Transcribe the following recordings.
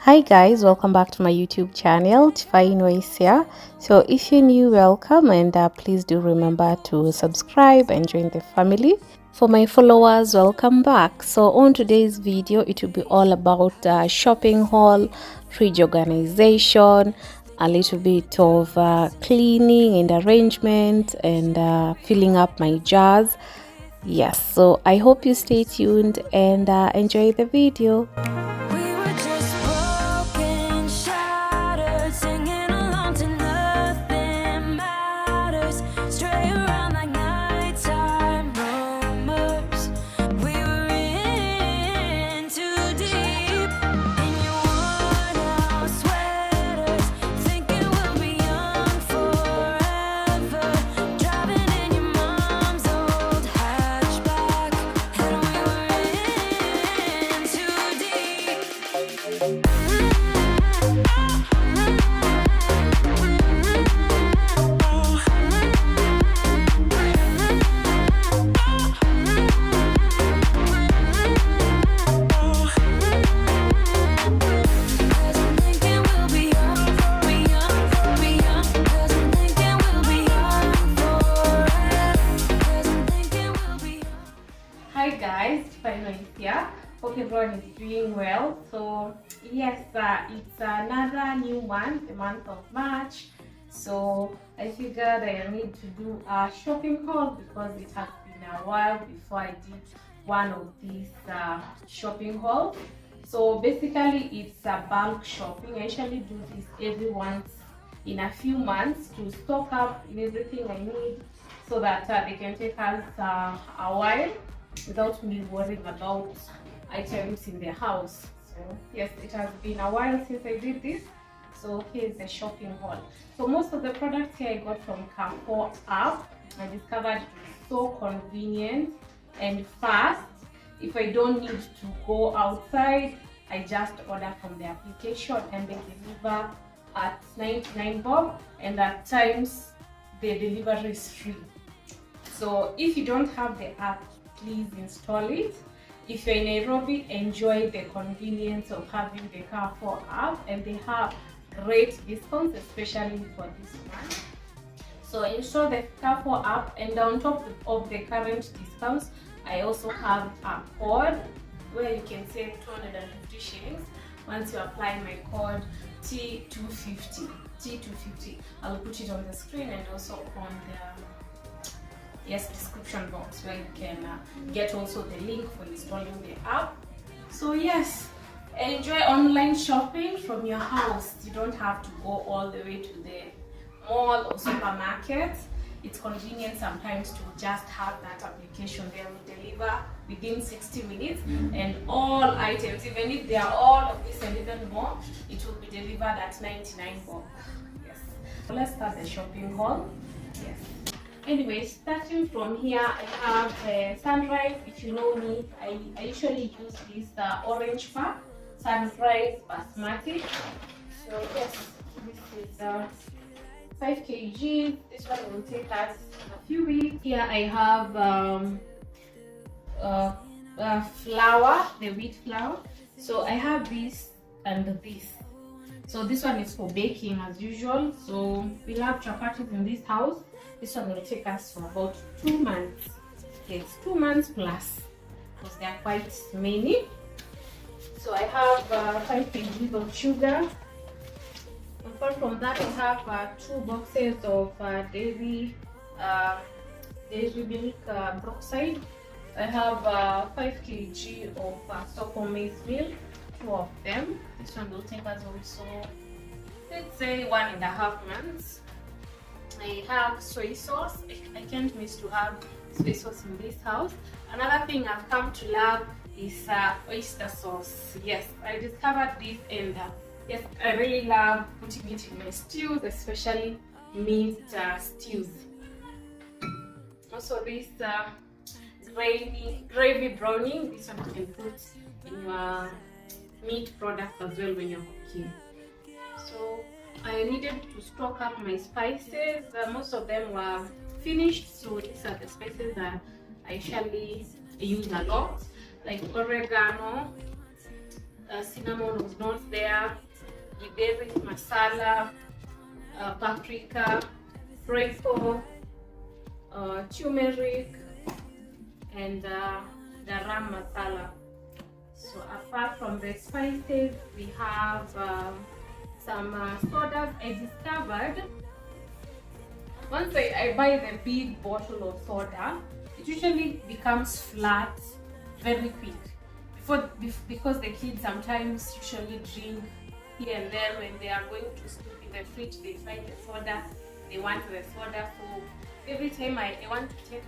Hi guys, welcome back to my YouTube channel. Tifine is here. So if you're new, welcome, and please do remember to subscribe and join the family. For my followers, welcome back. So on today's video, it will be all about shopping haul, fridge organization, a little bit of cleaning and arrangement, and filling up my jars. Yes, so I hope you stay tuned and enjoy the video. Here, hope everyone is doing well. So yes, it's another new month, the month of March. So I figured I need to do a shopping haul because it has been a while before I did one of these shopping hauls. So basically it's a bulk shopping. I usually do this every once in a few months to stock up in everything I need so that they can take us a while without me worrying about items in the house. So yes, it has been a while since I did this. So here's the shopping haul. So most of the products here I got from Carrefour app. I discovered it's so convenient and fast. If I don't need to go outside, I just order from the application and they deliver at 99 bob, and at times the delivery is free. So if you don't have the app, please install it. If you're in Nairobi, enjoy the convenience of having the Carrefour app, and they have great discounts, especially for this month. So install the Carrefour app, and on top of the current discounts, I also have a code where you can save 250 shillings once you apply my code T250. T250. I'll put it on the screen and also on the description box where you can get also the link for installing the app. So yes, enjoy online shopping from your house. You don't have to go all the way to the mall or supermarket. It's convenient sometimes to just have that application. They will deliver within 60 minutes and all items, even if they are all of this and even more, it will be delivered at 99 bob. Yes. So let's start the shopping haul. Yes. Anyway, starting from here, I have Sunrise. If you know me, I usually use this orange pack, Sunrise Basmati. So yes, this is 5 kg. This one will take us a few weeks. Here I have flour, the wheat flour. So I have this and this. So this one is for baking as usual. So we have chapatis in this house. This one will take us for about 2 months. Yes, 2 months plus, because they are quite many. So I have 5 kg of sugar. Apart from that, I have 2 boxes of dairy milk peroxide. I have 5 kg of Soko maize milk, 2 of them. This one will take us also, let's say, 1.5 months. I have soy sauce. I can't miss to have soy sauce in this house. Another thing I've come to love is oyster sauce. Yes, I discovered this, and yes, I really love putting it in my stews, especially minced stews. Also this gravy browning. This one you can put in your meat products as well when you're cooking. So I needed to stock up my spices. Most of them were finished, so these are the spices that I usually use a lot, like oregano, cinnamon was not there. We gave it masala, paprika, freckle, turmeric, and garam masala. So apart from the spices, we have some sodas. I discovered once I buy the big bottle of soda, it usually becomes flat very quick. Because the kids sometimes usually drink here and there when they are going to sleep in the fridge, they find the soda, they want the soda. So every time I want to take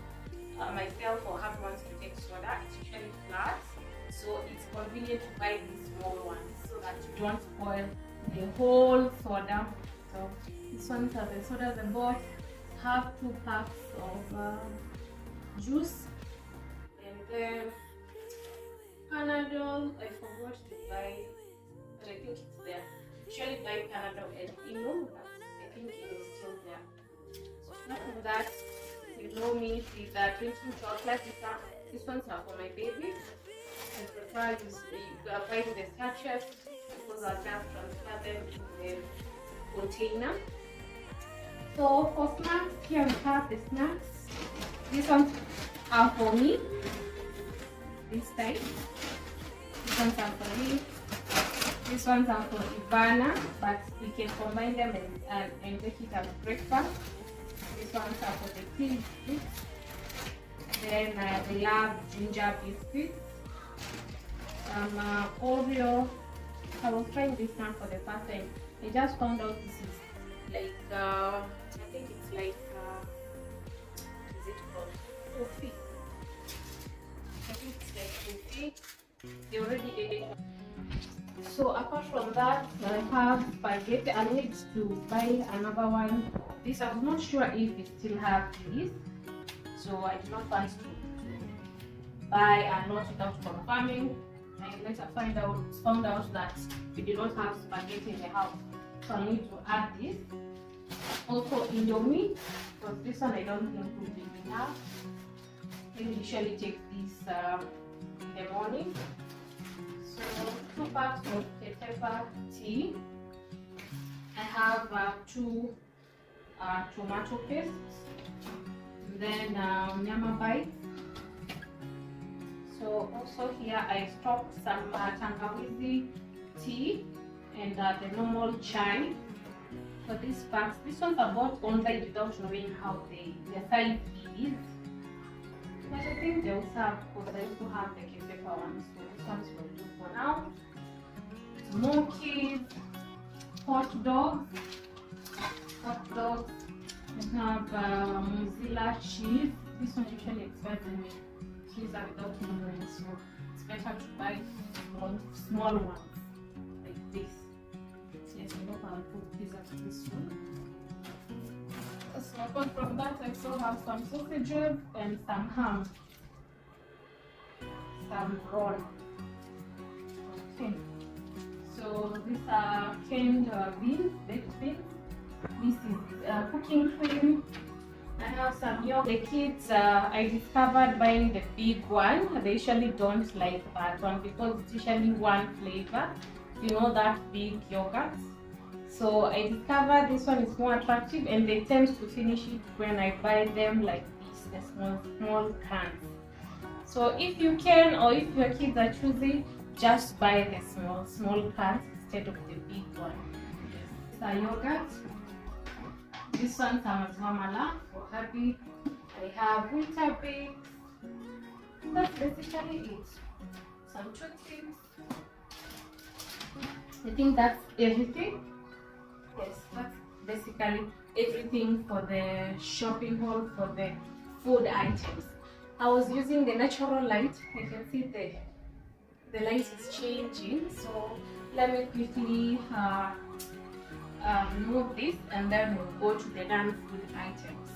myself or have wants to take soda, it's usually flat. So it's convenient to buy these small ones so that you don't spoil the whole soda. So these ones are the sodas I bought. Have 2 packs of juice, and then Panadol. I forgot to buy, but I think it's there. Usually buy Panadol and Eno, but I think it is still there. Apart from that, you know me with drinking chocolate. These ones are for my baby. I prefer buying the sachets because I'll just transfer them in the container. So for snacks, here we have the snacks. These ones are for me. This type. These ones are for me. These ones are for Ivana, but we can combine them and take it as breakfast. These ones are for the kids. Then they love ginger biscuits. Oreo. I was trying this one for the first time. I just found out this is like I think it's like is it called coffee? I think it's like coffee. They already ate it. So apart from that, I have spaghetti. I need to buy another one. This I'm not sure if we still have this, so I do not want to buy a lot without confirming. I later found out that we do not have spaghetti in the house, so I need to add this. Also Indomie, because this one I don't think will be enough. I usually take this in the morning. So 2 packs of pepper tea. I have 2 tomato pastes, then nyama bites. So also here I stocked some tangawizi tea and the normal chai for these packs. This ones are bought online without knowing how the size is. But I think they'll serve because I also have the pepper ones. So this one's will do for now. Smokies, hot dogs. I have Mozilla cheese. This one usually expires in cheese are without memory, so it's better to buy small ones like this. Yes, I hope I'll put this at this one. So apart from that, I still have some sausages and some ham, some roll. Okay. So these are canned beans, baked beans. This is cooking cream. I have some yogurt. The kids, I discovered buying the big one. They usually don't like that one because it's usually one flavor. You know, that big yogurt. So I discovered this one is more attractive, and they tend to finish it when I buy them like this, the small cans. So if you can, or if your kids are choosing, just buy the small cans instead of the big one. It's a yogurt. This one's Amazamala for hubby. I have winter bakes. That's basically it. Some toothpicks. I think that's everything. Yes, that's basically everything for the shopping haul for the food items. I was using the natural light. I can see the light is changing. So let me quickly remove this, and then we'll go to the non-food items.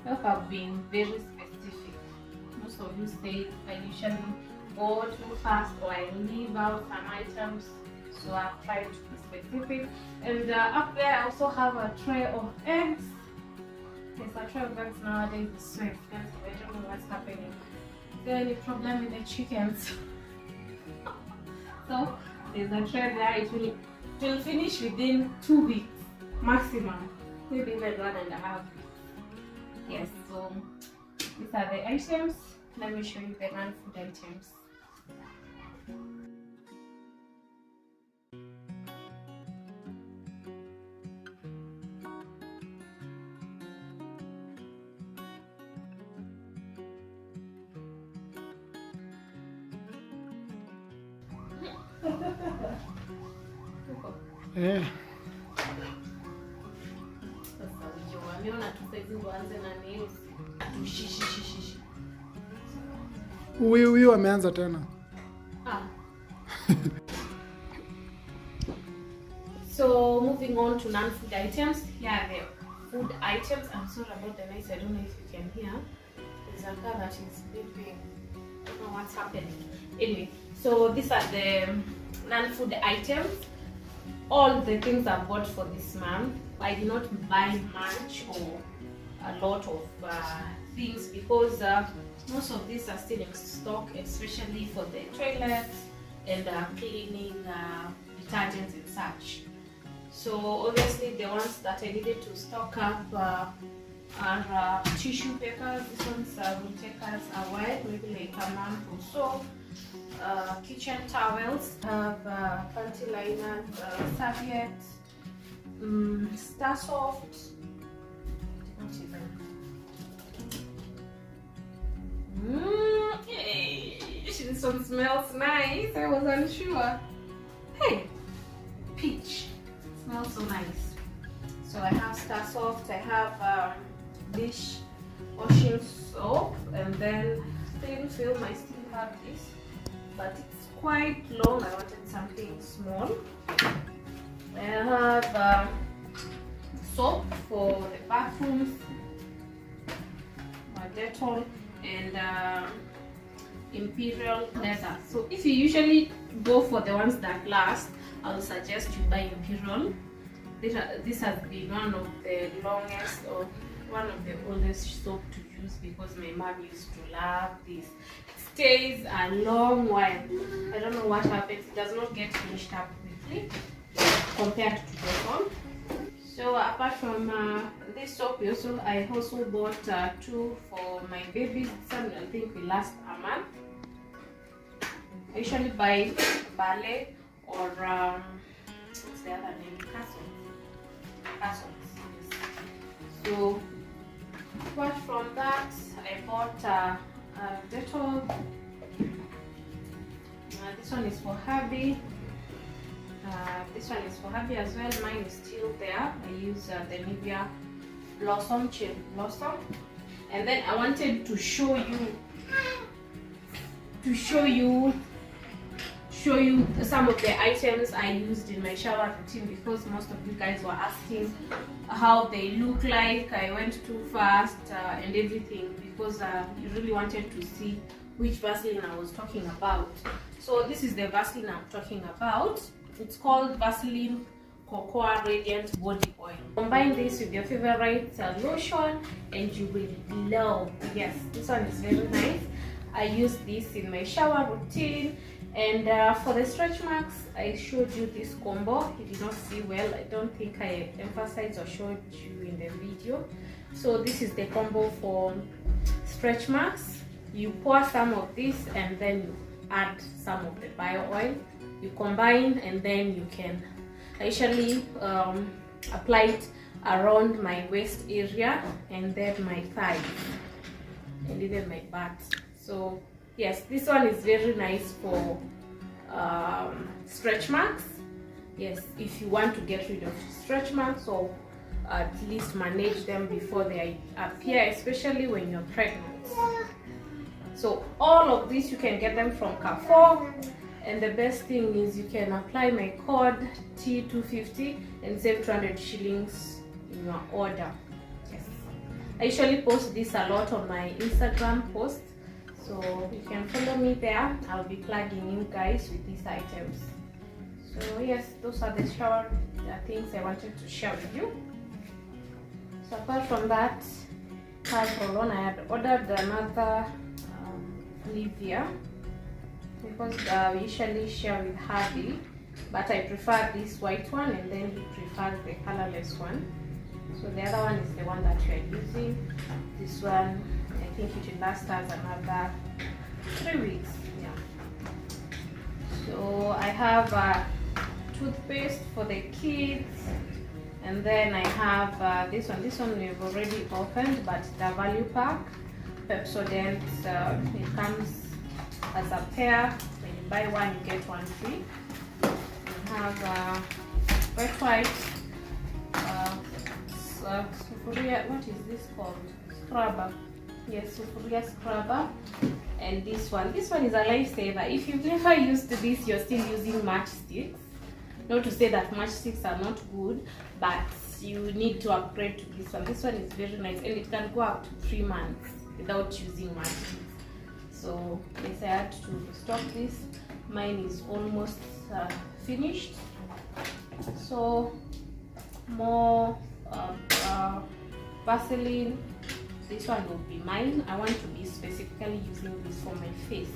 I hope I've been very specific. Most of you say I usually go too fast or I leave out some items, so I've tried to be specific. And up there I also have a tray of eggs. Yes, a tray of eggs nowadays is so expensive. I don't know what's happening. Is there any problem with the chickens? So There's a trend there. It will finish within 2 weeks maximum, maybe even 1.5 weeks. Yes, so these are the items. Let me show you the non-food items. Eh. Huyu ameanza tena. So moving on to non-food items. Here are the food items. I'm sorry about the noise. I don't know if you can hear. There's a car that is beeping. I don't know what's happening. Anyway, so these are the non-food items. All the things I bought for this month. I did not buy much or a lot of things because most of these are still in stock, especially for the toilets and cleaning detergents and such. So obviously the ones that I needed to stock up are tissue papers. These ones will take us a while, maybe like a month or so. Kitchen towels, panty liners, serviettes, Star Soft. Hey, this one smells nice. I was unsure. Hey, peach. Smells so nice. So I have Star Soft. I have dish washing soap, and then thin film. I still have this, but it's quite long. I wanted something small. I have soap for the bathrooms, Dettol, and Imperial leather. So if you usually go for the ones that last, I would suggest you buy Imperial. This has been one of the longest or one of the oldest soap to use because my mom used to love this. It stays a long while. I don't know what happens. It does not get finished up quickly compared to this one. So apart from this soap, I also bought 2 for my babies. Some I think will last a month. I usually buy Ballet or what's the other name? Castle. So apart from that, I bought Dettol. This one is for hubby. This one is for hubby as well. Mine is still there. I use the Nivea Blossom Chill Blossom. And then I wanted to show you some of the items I used in my shower routine because most of you guys were asking how they look like. I went too fast and everything because you really wanted to see which Vaseline I was talking about. So this is the Vaseline I'm talking about. It's called Vaseline Cocoa Radiant Body Oil. Combine this with your favorite lotion and you will love. Yes, this one is very nice. I use this in my shower routine. And for the stretch marks, I showed you this combo. You did not see well. I don't think I emphasized or showed you in the video. So this is the combo for stretch marks. You pour some of this and then you add some of the bio oil. You combine and then you can actually apply it around my waist area and then my thighs and even my butt. So yes, this one is very nice for stretch marks. Yes, if you want to get rid of stretch marks or at least manage them before they appear, especially when you're pregnant. So all of this you can get them from Carrefour, and the best thing is you can apply my code T250 and save 200 shillings in your order. Yes, I usually post this a lot on my Instagram post, so you can follow me there. I'll be plugging you guys with these items. So yes, those are the shower things I wanted to share with you. So apart from that, Carrefour, I had ordered another Nivea because we usually share with hubby but I prefer this white one, and then he prefers the colorless one. So the other one is the one that we are using. This one, I think it will last us another 3 weeks. Yeah. So I have toothpaste for the kids, and then I have this one. This one we've already opened, but the value pack Pepsodent. It comes as a pair. When you buy one, you get one free. We have white sufuria. What is this called? Scrubber. Yes, sufuria scrubber. And this one is a lifesaver. If you've never used this, you're still using matchsticks. Not to say that matchsticks are not good, but you need to upgrade to this one. This one is very nice, and it can go up to 3 months without using matchsticks. So yes, I had to stock this. Mine is almost finished. So more Vaseline. This one will be mine. I want to be specifically using this for my face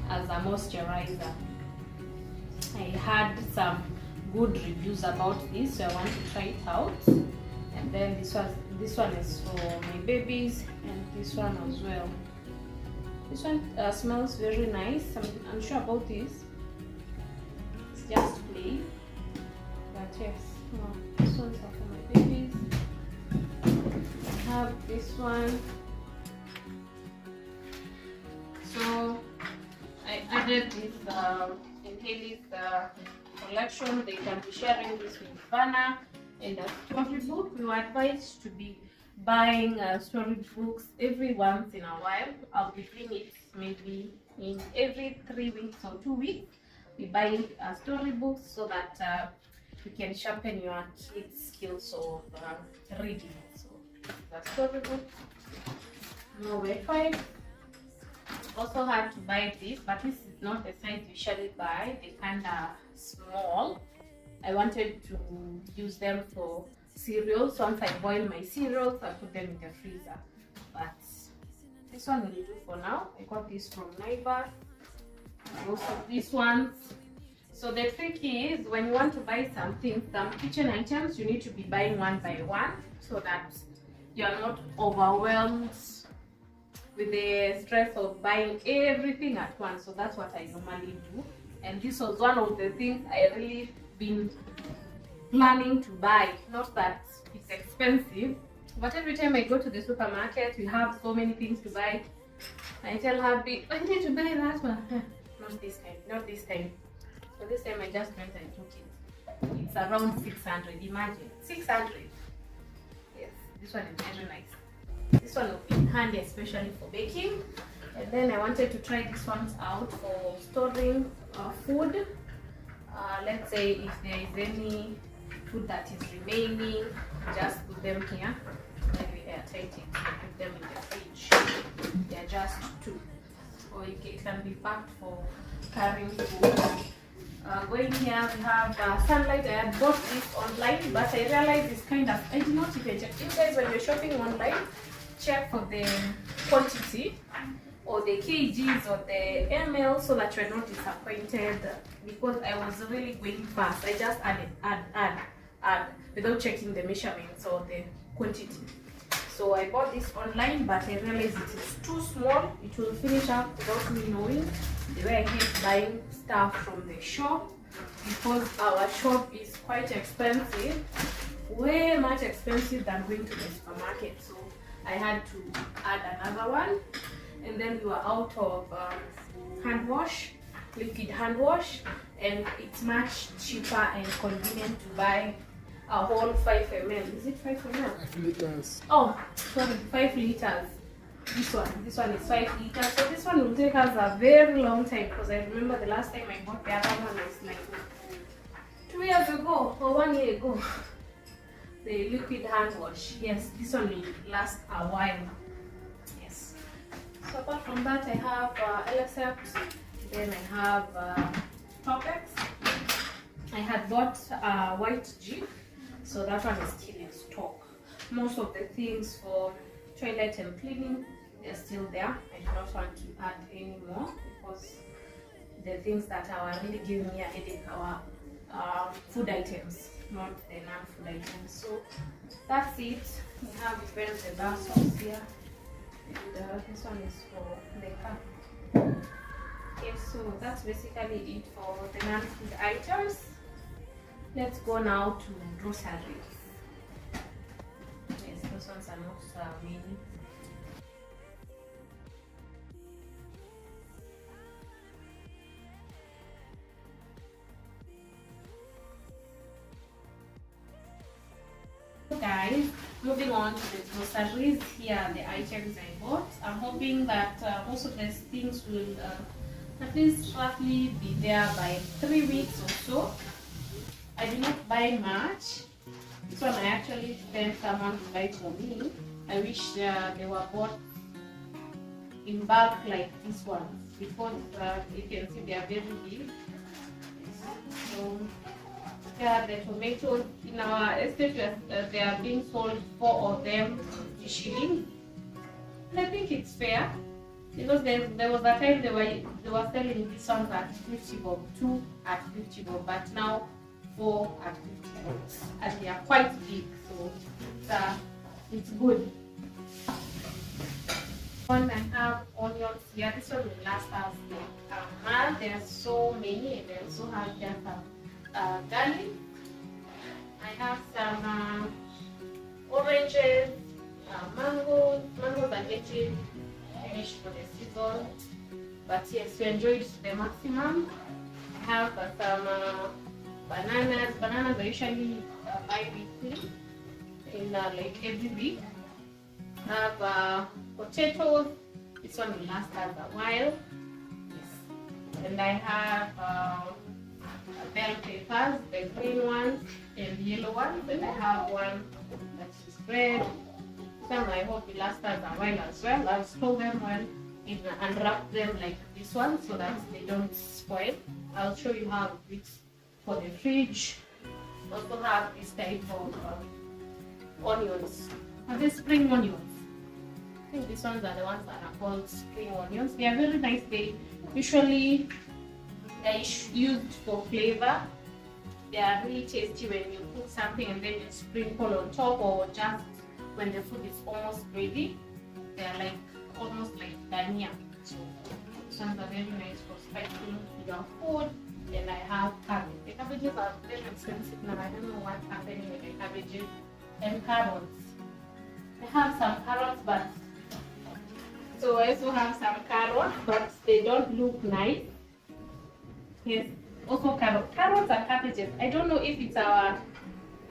as a moisturizer. I had some good reviews about this, so I want to try it out. And then this one is for my babies, and this one as well. This one smells very nice. I'm unsure about this. It's just plain, but yes. This one's are for my babies. I have this one. So I added this in Haley's collection. They can be sharing this with Vanna and a storybook. We were advised to be buying storybooks every once in a while. I'll be doing it maybe in every 3 weeks or 2 weeks. We buy storybooks so that you can sharpen your kids' skills of reading. So the storybook. No Wi-Fi. Also had to buy this, but this is not the size you usually buy. They're kind of small. I wanted to use them for cereals. Once I boil my cereals, I put them in the freezer. But this one will do for now. I got this from Naivas. Also these ones. So the trick is, when you want to buy something, some kitchen items, you need to be buying one by one so that you are not overwhelmed with the stress of buying everything at once. So that's what I normally do. And this was one of the things I really been planning to buy. Not that it's expensive, but every time I go to the supermarket, we have so many things to buy. I tell her, I need to buy that one. Not this time, not this time. So this time I just went and took it. It's around 600, imagine, 600. Yes, this one is very nice. This one will be handy, especially for baking. And then I wanted to try these ones out for storing food. Let's say if there is any food that is remaining, just put them here. Then we airtight it and put them in the fridge. They are just 2. Or it can be packed for carrying food. Going here, we have sunlight. I had bought this online, but I realized it's kind of, I did not even check. You guys, when you're shopping online, check for the quantity or the kgs or the ml so that you're not disappointed, because I was really going fast. I just add without checking the measurements or the quantity. So I bought this online, but I realized it is too small. It will finish up without me knowing. The way I hate buying stuff from the shop, because our shop is quite expensive, way much expensive than going to the supermarket. So I had to add another one, and then we were out of hand wash, liquid hand wash, and it's much cheaper and convenient to buy a whole 5 ml. Is it 5 ml? 5 liters. Oh, sorry, 5 liters. This one is 5 liters. So this one will take us a very long time, because I remember the last time I bought the other one was like 2 years ago or 1 year ago. The liquid hand wash. Yes, this one will last a while. Yes. So apart from that, I have Elexept. Then I have Topex. I had bought white G, so that one is still in stock. Most of the things for toilet and cleaning, they're still there. I do not want to add any more, because the things that are really giving me a headache are food items, not the non-food items. So that's it. We have even the bar sauce here, and this one is for the cup. Okay, so that's basically it for the non-food items. Let's go now to groceries. Yes, those ones are not many. Guys, moving on to the groceries, here are the items I bought. I'm hoping that most of these things will at least roughly be there by 3 weeks or so. I did not buy much. This one I actually spent someone to buy for me. I wish they were bought in bulk like this one, because you can see they are very big. So yeah, the tomatoes in our estate, they are being sold 4 of them 50 shillings. And I think it's fair, because there was a time they were selling these ones at 50 bob, 2 at 50 bob, but now 4 at 50 bob, and they are quite big, so it's good. One, I have onions here. This one will last us a month. There are so many, and I also have just garlic. I have some oranges, mangoes. Mangoes are getting finished for the season, but yes, we enjoyed to the maximum. I have some bananas. Bananas I usually buy weekly, in like every week. I have potatoes. This one will last us a while. Yes. And I have bell peppers, the green ones and the yellow ones, and I have one that is red. Some I hope will last us a while as well. I'll store them well and wrap them like this one so that they don't spoil. I'll show you how it's for the fridge. Also have this type of onions. Are they spring onions? I think these ones are the ones that are called spring onions. They are very nice. They usually are used for flavor. They are really tasty when you cook something and then you sprinkle on top, or just when the food is almost ready. They are like almost like dhania. So these ones are very nice for spicing your food. And I have cabbage. The cabbages are very expensive now. I don't know what's happening with the cabbages. And carrots. I have some carrots, but so I also have some carrots, but they don't look nice. Yes, also carrots and cabbages. I don't know if it's our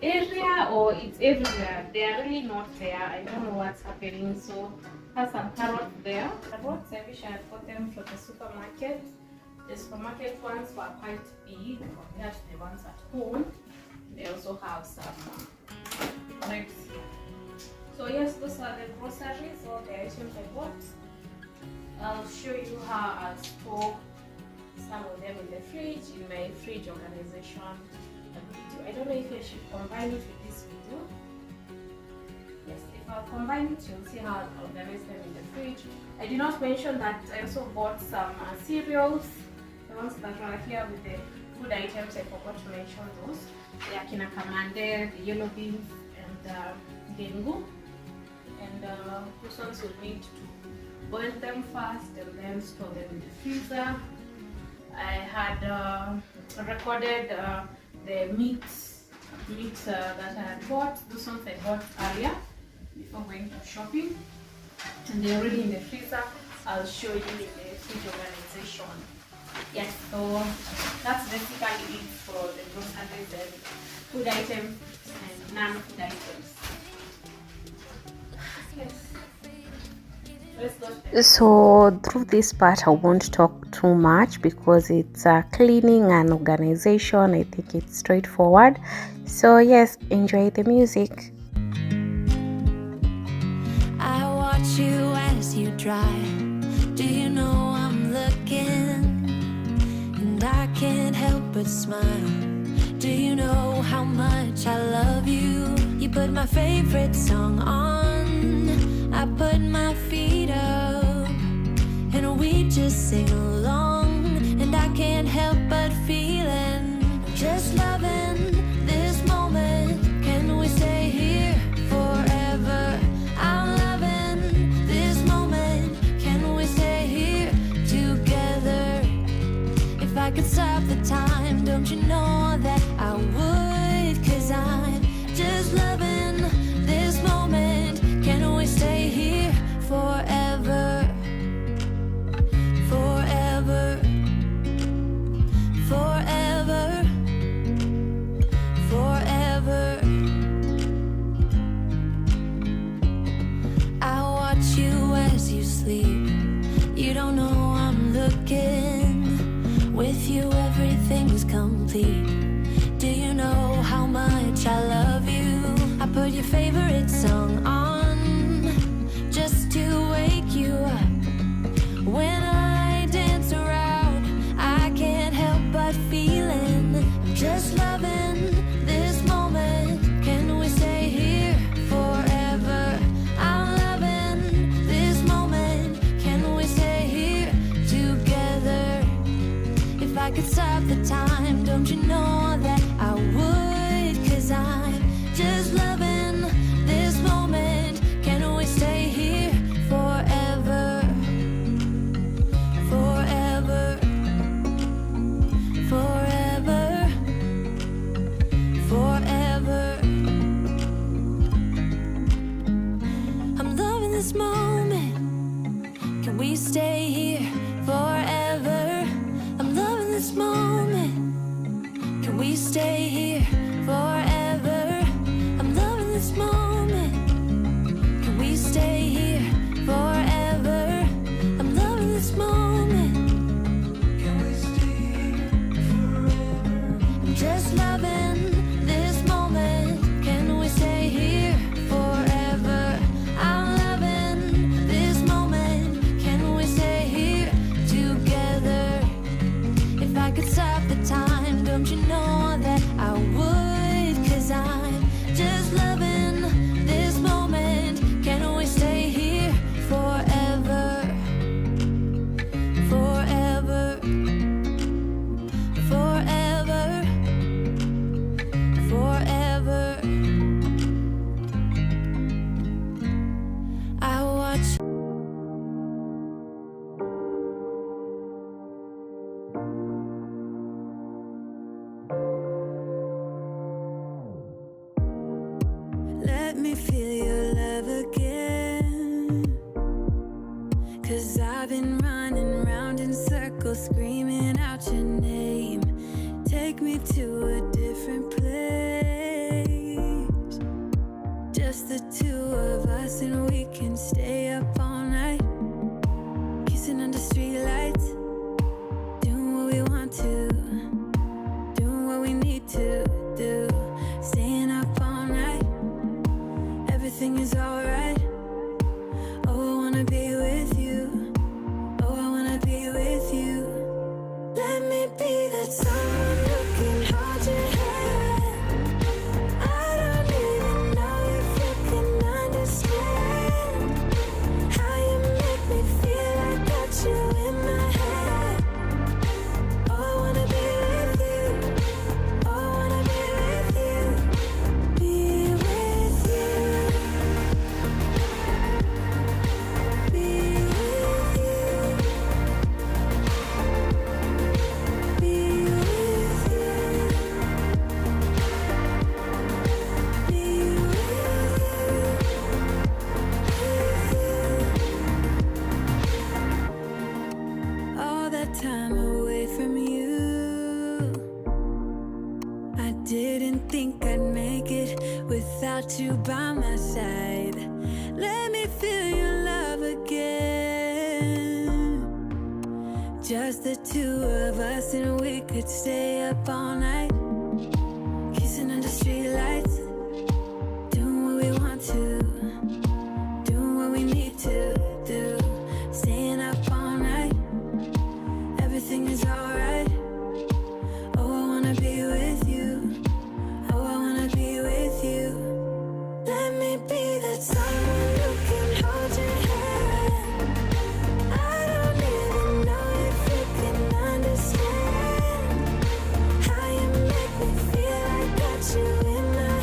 area or it's everywhere. They are really not there. I don't know what's happening. So I have some carrots there. Carrots, I wish I had got them from the supermarket. The supermarket ones were quite big compared to the ones at home. They also have some grapes. So yes, those are the groceries, all the items I bought. I'll show you how I'll store some of them in the fridge, in my fridge organization video. I don't know if I should combine it with this video. Yes, if I'll combine it, you'll see how I'll organize them in the fridge. I did not mention that I also bought some cereals, the ones that are here with the food items. I forgot to mention those. The akina kamande, the yellow beans, and dengu. And those ones will need to boil them first and then store them in the freezer. I had recorded the meat that I had bought. Those ones I bought earlier before going to shopping, and they're already in the freezer. I'll show you in the fridge organization. Yes, so that's basically it for the groceries and food items and non-food items. Yes. So through this part I won't talk too much because it's cleaning and organization. I think it's straightforward. So yes, enjoy the music. I watch you as you drive. Do you know I'm looking? And I can't help but smile. Do you know how much I love you? You put my favorite song on. I put my feet up and we just sing along, and I can't help but feeling just love could stop the time, don't you know that I would? 'Cause I'm just loving this moment. Can we stay here forever? Forever. Forever. Forever. I'm loving this moment. Can we stay here forever? I'm loving this moment. Can we stay here forever? I'm loving this moment. Can we stay here forever? I'm loving this moment. Can we stay here forever? I'm just loving this moment. Can we stay here forever? I'm loving this moment. Can we stay here together? If I could stop the time, don't you know that I would? 'Cause I'm just loving this moment. Can we stay here forever? Forever. Forever. Forever. I watch. Let me feel your love again. 'Cause I've been running round in circles, screaming out your name. Take me to a different place. Just the two of us, and we can stay up all night, kissing under streetlights, doing what we want to, doing what we need to do, staying up all night. Everything is alright. Oh, I wanna be with you. Oh, I wanna be with you. Let me be that someone who can hold your hand. I don't even know if you can understand how you make me feel. I got you in my head. Oh, I wanna be with you. Oh, I wanna be with you. Be with you. Be with you. Be with you. Be with you. All that time away from you, I didn't think I'd make it without you by my side. Let me feel your love again. Just the two of us, and we could stay up all night, kissing under streetlights, doing what we want to, doing what we need to do, staying up all night. Everything is alright. Oh, I wanna be with you. Oh, I wanna be with you. Let me be that someone who can hold your hand. I don't even know if you can understand how you make me feel. I got you in my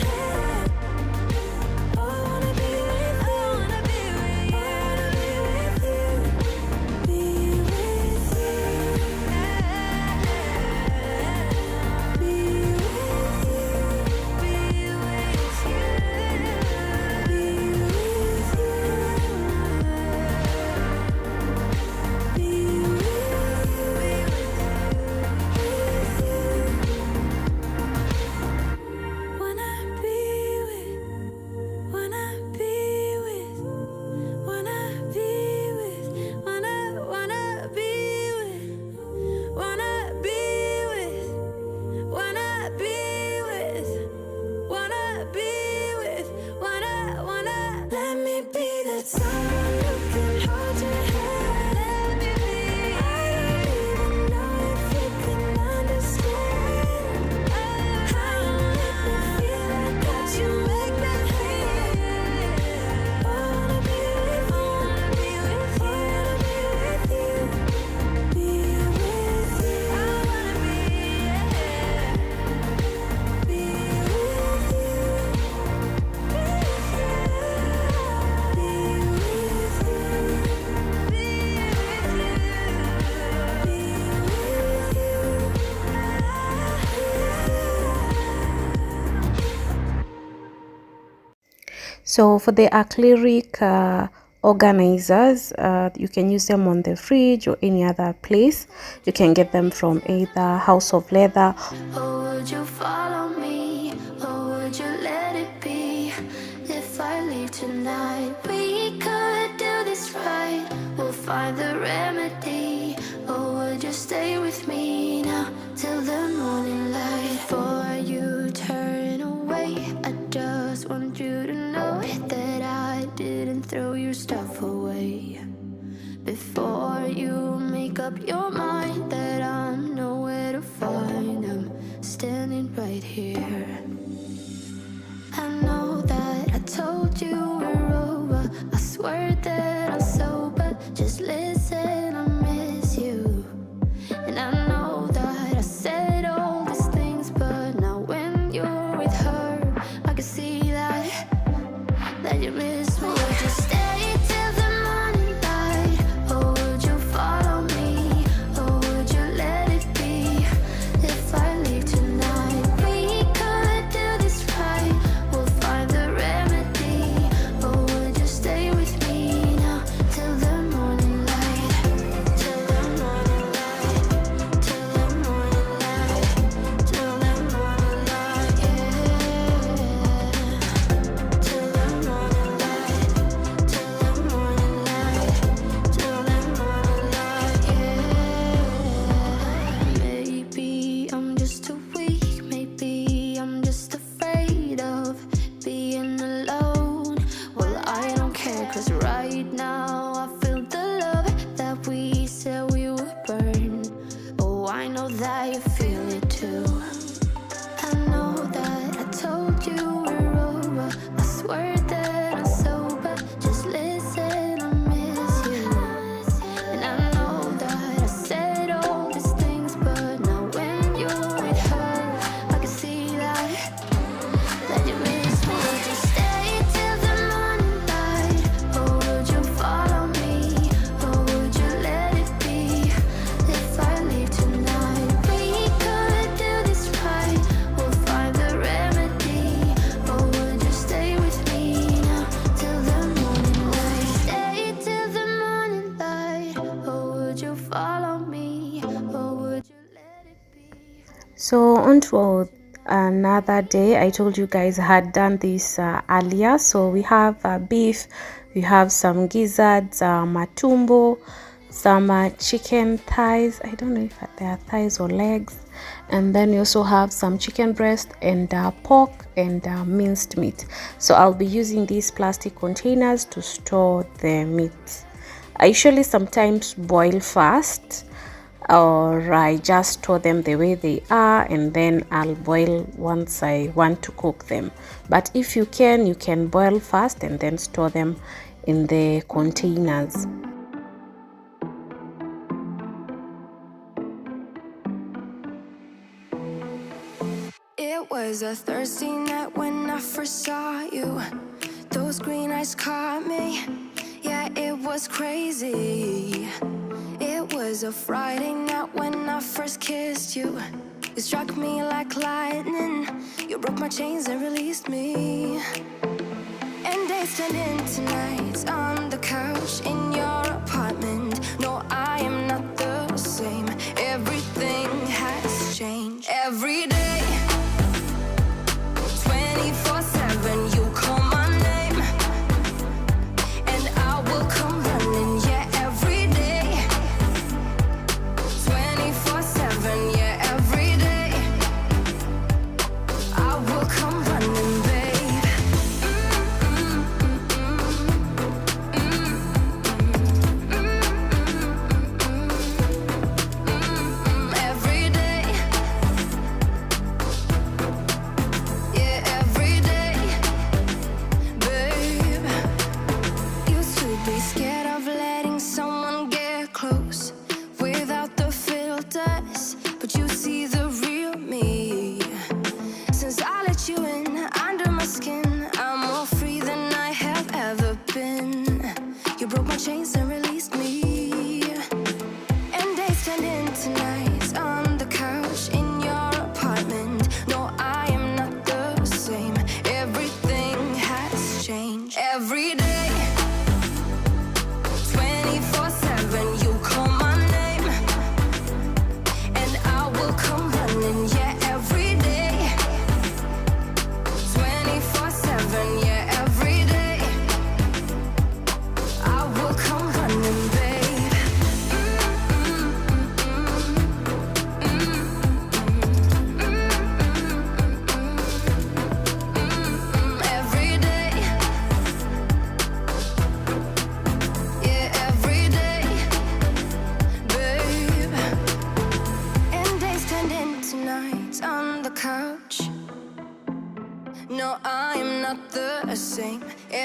So for the acrylic organizers, you can use them on the fridge or any other place. You can get them from either House of Leather. Or would you follow me, or would you let it be? If I leave tonight, we could do this right. We'll find the remedy. Or would you stay with me now till the morning light? Before you turn away, I just want you to know that I didn't throw your stuff away. Before you make up your mind that I'm nowhere to find, I'm standing right here. I know that I told you we're over. I swear that I'm sober. Just listen, I miss you. And I know that I said all these things, but now when you're with her, I can see that you miss me. Would you stay till the morning light, or would you follow me, or would you let it be? If I leave tonight, we could do this right. We'll find the remedy. Or would you stay with me now till the morning light? Till the morning light. Till the morning light. Till the morning light. Yeah. Till the morning light. Till the morning light. Till the morning light. Yeah. Maybe I'm just too weak. Maybe I'm just afraid of being alone. Well, I don't care, 'cause right now I feel the love that we said we would burn. Oh, I know that you feel it too. I know that I told you we're over. I swear that I'm sober. Just listen, I miss you. And I know that I said all these things, but now when you're with her, I can see that you miss me. Would you stay till the morning light, or would you follow me, or would you let it be? If I leave tonight, we could do this right. We'll find the remedy. Or would you stay with me now till the morning light? Stay till the morning light. Or would you follow me, or would you let it be? So on to another day. I told you guys I had done this earlier. So we have beef, we have some gizzards, matumbo, some chicken thighs. I don't know if they are thighs or legs. And then we also have some chicken breast and pork and minced meat. So I'll be using these plastic containers to store the meat. I usually sometimes boil first, or I just store them the way they are, and then I'll boil once I want to cook them. But if you can boil first and then store them in the containers. It was a Thursday night when I first saw you. Those green eyes caught me. Yeah, it was crazy. It was a Friday night when I first kissed you. You struck me like lightning. You broke my chains and released me. And days turned into nights on the couch in your apartment. No, I am not the same. Everything has changed. Every day, 24/7, you call my name, and I will come running. Yeah, every day, 24/7. Yeah, every day, I will come running, babe.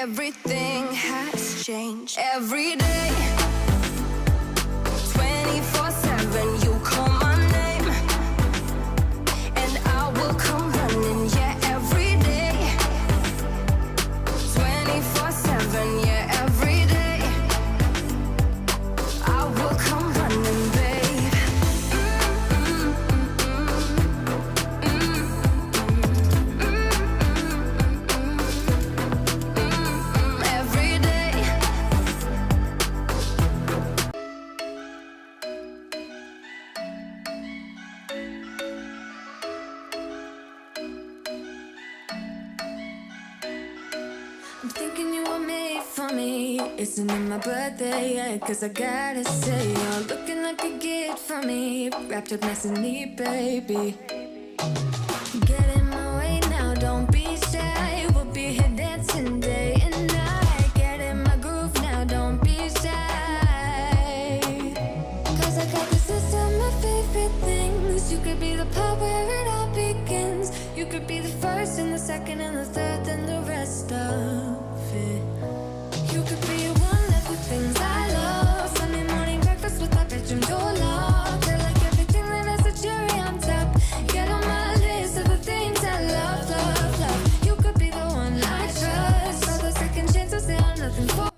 Everything has changed every day. 24/7, you call my name, and I will come running, yeah, every day. 24/7, yeah, every day. I will come running, babe. Every day. I'm thinking you were made for me. Isn't it my birthday yet? 'Cause I gotta say, you're looking like a gift for me. Wrapped up nice and neat, baby. Get in my way now, don't be shy. We'll be here dancing day and night. Get in my groove now, don't be shy. 'Cause I got this list of my favorite things. You could be the part where it all begins. You could be the first and the second and the third and the rest of it. You could be one of the things I love. Sunday morning breakfast with my bedroom door locked. I like everything that has a cherry on top. Get on my list of the things I love, love, love. You could be the one I trust. All the second chances, they are nothing for.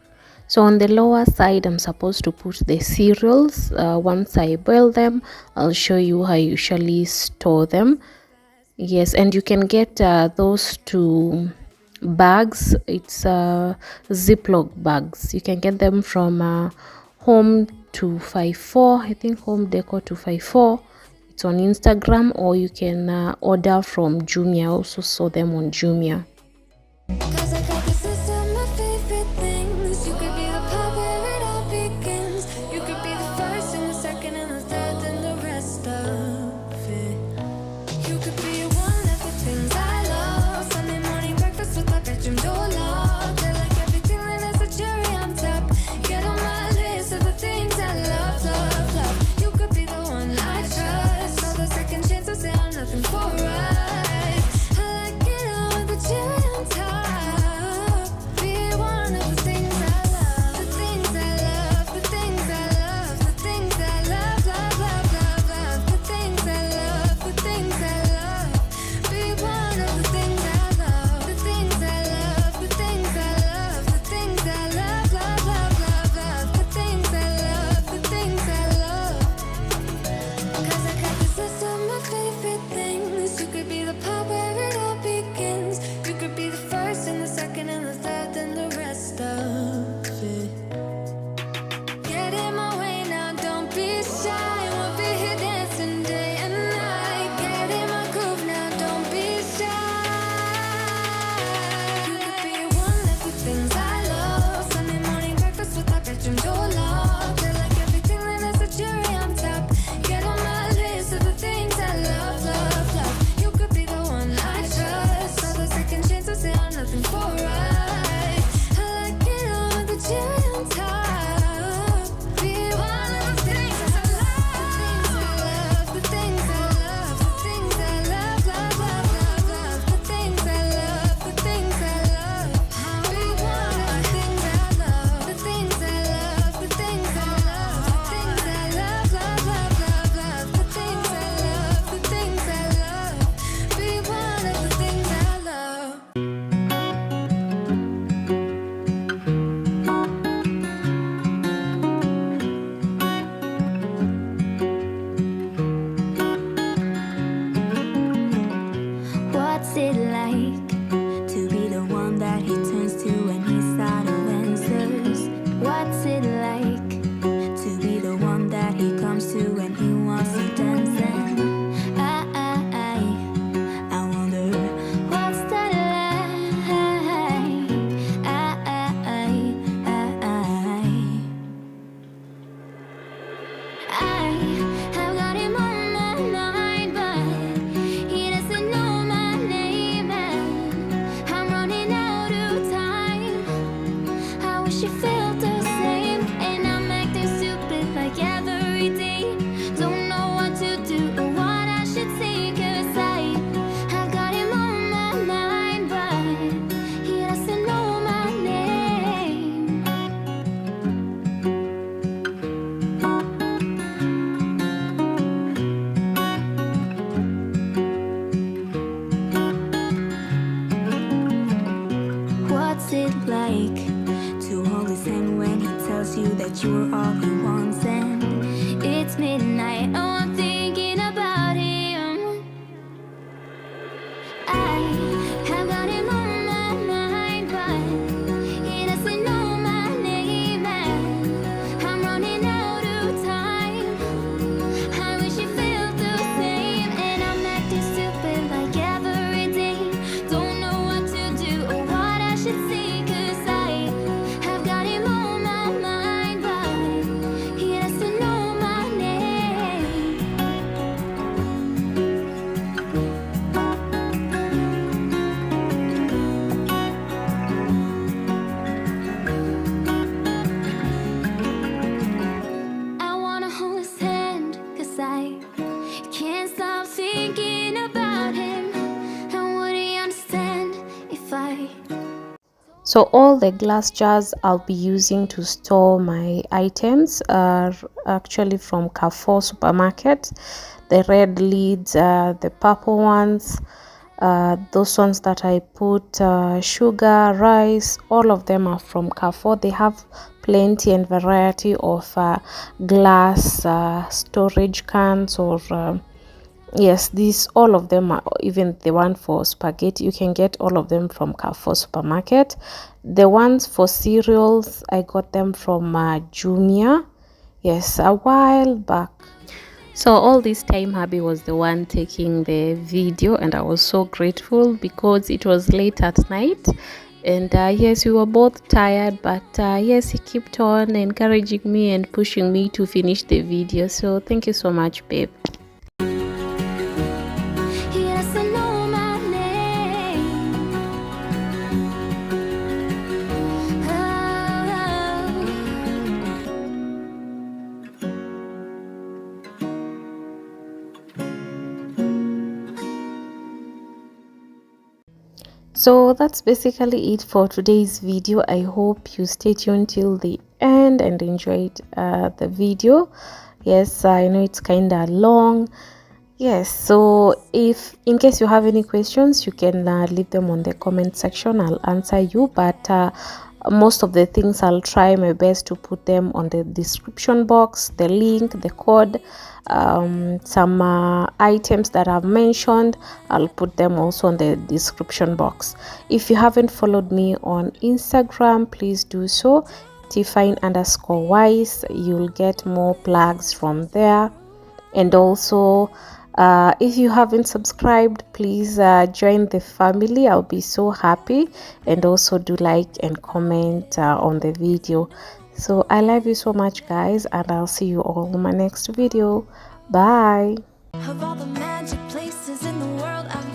So on the lower side, I'm supposed to put the cereals. Once I boil them, I'll show you how I usually store them. Yes, and you can get those two bags. It's Ziploc bags. You can get them from Home 254. I think Home Decor 254. It's on Instagram, or you can order from Jumia. I also saw them on Jumia. 'Cause I got this list of my favorite things. You could be the part where it all begins. You could be the first and the second and the third and the rest of it. You could be one of the things I love. Sunday morning breakfast with my bedroom door locked. I like everything that has a cherry on top. Get on my list of the things I love, love, love. You could be the one I trust. All the second chances, they are nothing for us. I like it all with the cherry on top. Be one of the things I love. The things I love. The things I love. The things I love, love, love, love, love. The things I love. The things I love. Be one of the things I love. The things I love. The things I love. The things I love, love, love, love, love. The things I love. The things I love. 'Cause I got this list of my favorite things. You could be the part where it all begins. You could be the first and the second and the third and the rest of it. Get in my way now, don't be shy. We'll be here dancing day and night. Get in my groove now, don't be shy. You could be one of the things I love. Sunday morning breakfast with my bedroom door locked. I like everything that has a cherry on top. Get on my list of the things I love, love, love. You could be the one I trust. All the second chances, they are nothing for us. I like it all with the cherry on top. Be one of the things I love. The things I love. The things I love. The things I love, love, love, love, love. The things I love. The things I love. Be one of the things I love. The things I love. The things I love. The things I love, love, love, love, love. The things I love. The things I love. Be one of the things I love. What's it like to be the one that he turns to when he's out of answers? What's it like to be the one that he comes to when he wants to dance? And I wonder what's that like? I have got him on my mind, but he doesn't know my name, and I'm running out of time. I wish you felt the same, and I'm acting stupid like every day. Don't know what to do or what I should say, 'cause I got him on my mind, but he doesn't know my name. So all the glass jars I'll be using to store my items are actually from Carrefour supermarket. The red lids, the purple ones, those ones that I put sugar, rice, all of them are from Carrefour. They have plenty and variety of glass storage cans, or yes, these all of them are, even the one for spaghetti, you can get all of them from Carrefour supermarket. The ones for cereals, I got them from Jumia, yes, a while back. So all this time hubby was the one taking the video, and I was so grateful because it was late at night, and yes, we were both tired, but yes, he kept on encouraging me and pushing me to finish the video. So thank you so much, babe. Yes, I know my name. So that's basically it for today's video. I hope you stay tuned till the end and enjoyed the video. Yes, I know it's kind of long. Yes, so if in case you have any questions, you can leave them on the comment section. I'll answer you, but most of the things I'll try my best to put them on the description box, the link, the code, some items that I've mentioned, I'll put them also on the description box. If you haven't followed me on Instagram, please do so, Tifine_wise. You'll get more plugs from there. And also if you haven't subscribed, please join the family. I'll be so happy. And also do like and comment on the video. So I love you so much, guys, and I'll see you all in my next video. Bye. Of all the magic places in the world, I've